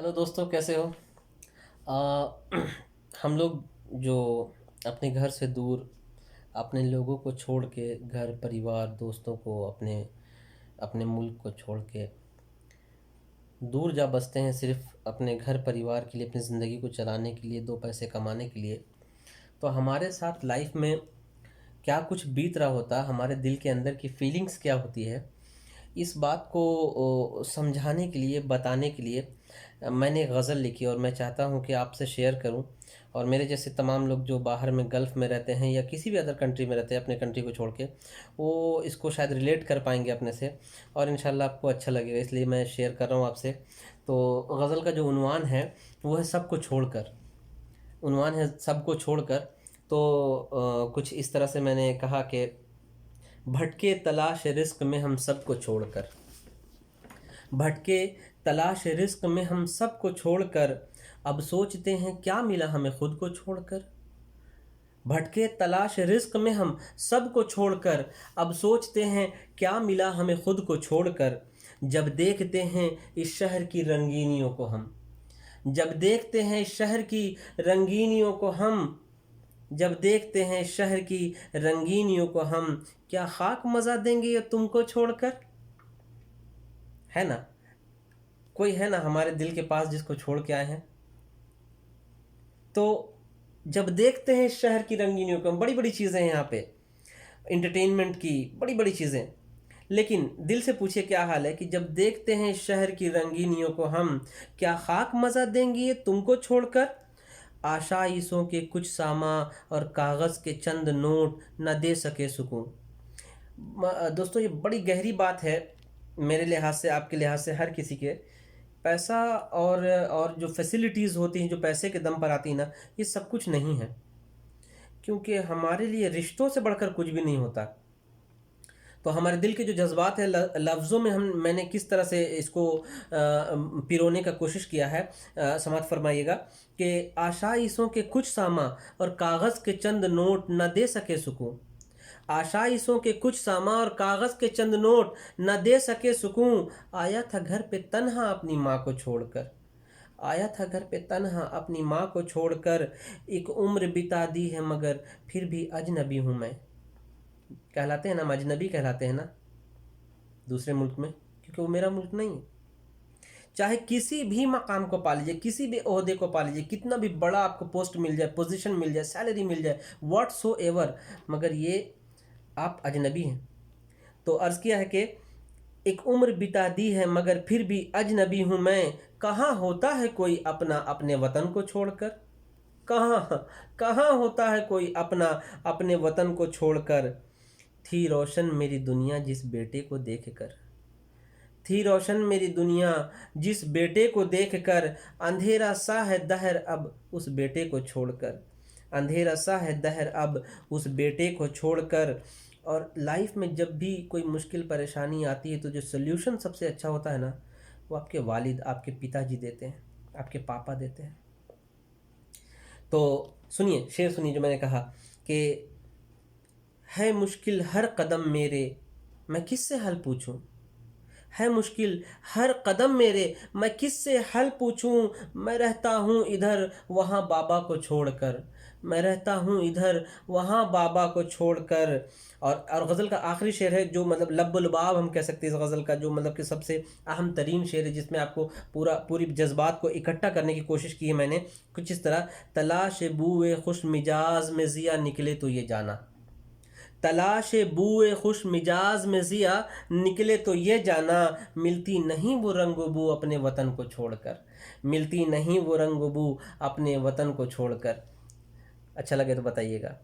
Hello दोस्तों, कैसे हो? हम लोग जो अपने घर से दूर, अपने लोगों को छोड़ के, घर परिवार दोस्तों को, अपने अपने मुल्क को छोड़ के दूर जा बसते हैं, सिर्फ अपने घर परिवार के लिए, अपनी ज़िंदगी को चलाने के लिए, दो पैसे कमाने के लिए। तो हमारे साथ लाइफ में क्या कुछ बीत रहा होता, हमारे दिल के अंदर की फीलिंग्स क्या होती है, इस बात को समझाने के लिए, बताने के लिए मैंने एक गज़ल लिखी और मैं चाहता हूँ कि आपसे शेयर करूँ। और मेरे जैसे तमाम लोग जो बाहर में गल्फ़ में रहते हैं या किसी भी अदर कंट्री में रहते हैं, अपने कंट्री को छोड़ के, वो इसको शायद रिलेट कर पाएंगे अपने से, और इंशाल्लाह आपको अच्छा लगेगा, इसलिए मैं शेयर कर रहा हूँ आपसे। तो गज़ल का जो उन्वान है वो है सबको छोड़कर। उन्वान है सबको छोड़कर। तो कुछ इस तरह से मैंने कहा कि भटके तलाश रिस्क में हम सबको छोड़कर, भटके तलाश रिस्क में हम सबको छोड़कर, अब सोचते हैं क्या मिला हमें खुद को छोड़कर। भटके तलाश रिस्क में हम सबको छोड़कर, अब सोचते हैं क्या मिला हमें खुद को छोड़कर। जब देखते हैं इस शहर की रंगीनियों को हम, जब देखते हैं इस शहर की रंगीनियों को हम, जब देखते हैं इस शहर की रंगीनियों को हम, क्या खाक मजा देंगे ये तुमको छोड़कर। है ना? कोई है ना हमारे दिल के पास जिसको छोड़ के आए हैं? तो जब देखते हैं इस शहर की रंगीनियों को, बड़ी बड़ी चीज़ें हैं यहाँ पे, इंटरटेनमेंट की बड़ी बड़ी चीज़ें, लेकिन दिल से पूछिए क्या हाल है कि जब देखते हैं इस शहर की रंगीनियों को हम, क्या खाक मज़ा देंगी ये तुमको छोड़कर। आशाइशों के कुछ सामा और कागज़ के चंद नोट न दे सके सुकून। दोस्तों, ये बड़ी गहरी बात है मेरे लिहाज से, आपके लिहाज से, हर किसी के। पैसा और जो फैसिलिटीज़ होती हैं, जो पैसे के दम पर आती हैं ना, ये सब कुछ नहीं है, क्योंकि हमारे लिए रिश्तों से बढ़कर कुछ भी नहीं होता। तो हमारे दिल के जो जज्बात हैं, लफ्ज़ों में मैंने किस तरह से इसको पिरोने का कोशिश किया है, समात फरमाइएगा कि आशाइशों के कुछ सामा और कागज़ के चंद नोट न दे सके सुकून। आशाइशों के कुछ सामा और कागज़ के चंद नोट न दे सके सुकून। आया था घर पे तन्हा अपनी माँ को छोड़कर, आया था घर पे तन्हा अपनी माँ को छोड़कर। एक उम्र बिता दी है मगर फिर भी अजनबी हूँ मैं। कहलाते हैं ना, हम अजनबी कहलाते हैं ना दूसरे मुल्क में, क्योंकि वो मेरा मुल्क नहीं है। चाहे किसी भी मकाम को पा लीजिए, किसी भी ओहदे को पा लीजिए, कितना भी बड़ा आपको पोस्ट मिल जाए, पोजीशन मिल जाए, सैलरी मिल जाए, व्हाट्सो एवर, मगर ये आप अजनबी हैं। तो अर्ज़ किया है कि एक उम्र बिता दी है मगर फिर भी अजनबी हूँ मैं। कहाँ होता है कोई अपना अपने वतन को छोड़कर, कहाँ कहाँ होता है कोई अपना अपने वतन को छोड़कर। थी रोशन मेरी दुनिया जिस बेटे को देख कर, थी रोशन मेरी दुनिया जिस बेटे को देख कर। अंधेरा सा है दहर अब उस बेटे को छोड़कर, अंधेरा सा है दहर अब उस बेटे को छोड़कर। और लाइफ में जब भी कोई मुश्किल परेशानी आती है तो जो सोल्यूशन सबसे अच्छा होता है ना, वो आपके वालिद, आपके पिताजी देते हैं, आपके पापा देते हैं। तो सुनिए, शेर सुनिए जो मैंने कहा कि है मुश्किल हर कदम मेरे, मैं किससे हल पूछूं। है मुश्किल हर कदम मेरे, मैं किससे हल पूछूं। मैं रहता हूँ इधर वहाँ बाबा को छोड़कर, मैं रहता हूँ इधर वहाँ बाबा को छोड़कर। और गज़ल का आखिरी शेर है जो मतलब लब्बुलबाब हम कह सकते हैं इस गज़ल का, जो मतलब कि सबसे अहम तरीन शेर है, जिसमें आपको पूरी जज्बात को इकट्ठा करने की कोशिश की है मैंने। कुछ इस तरह, तलाश बूए खुश मिजाज में ज़िया निकले तो ये जाना, तलाश बूए खुश मिजाज में ज़िया निकले तो ये जाना। मिलती नहीं वो रंग बू अपने वतन को छोड़कर, मिलती नहीं वो रंग बू अपने वतन को छोड़कर। अच्छा लगे तो बताइएगा।